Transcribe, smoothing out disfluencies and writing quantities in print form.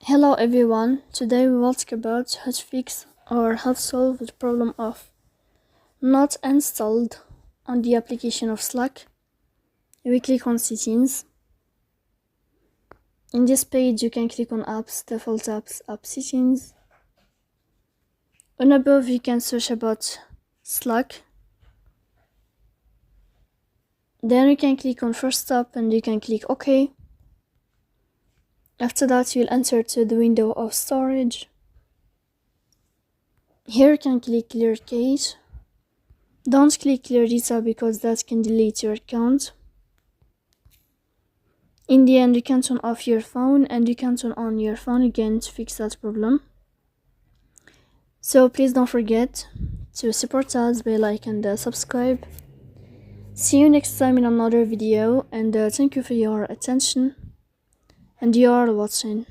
Hello everyone, today we will talk about how to fix or how to solve the problem of not installed on the application of Slack. We click on settings. In this page you can click on apps, default apps, app settings. On above you can search about Slack. Then you can click on first step and you can click OK. After that you'll enter to the window of storage. Here you can click clear cache. Don't click clear data because that can delete your account. In the end you can turn off your phone and you can turn on your phone again to fix that problem. So please don't forget to support us by like and subscribe. See you next time in another video, and thank you for your attention and you are watching.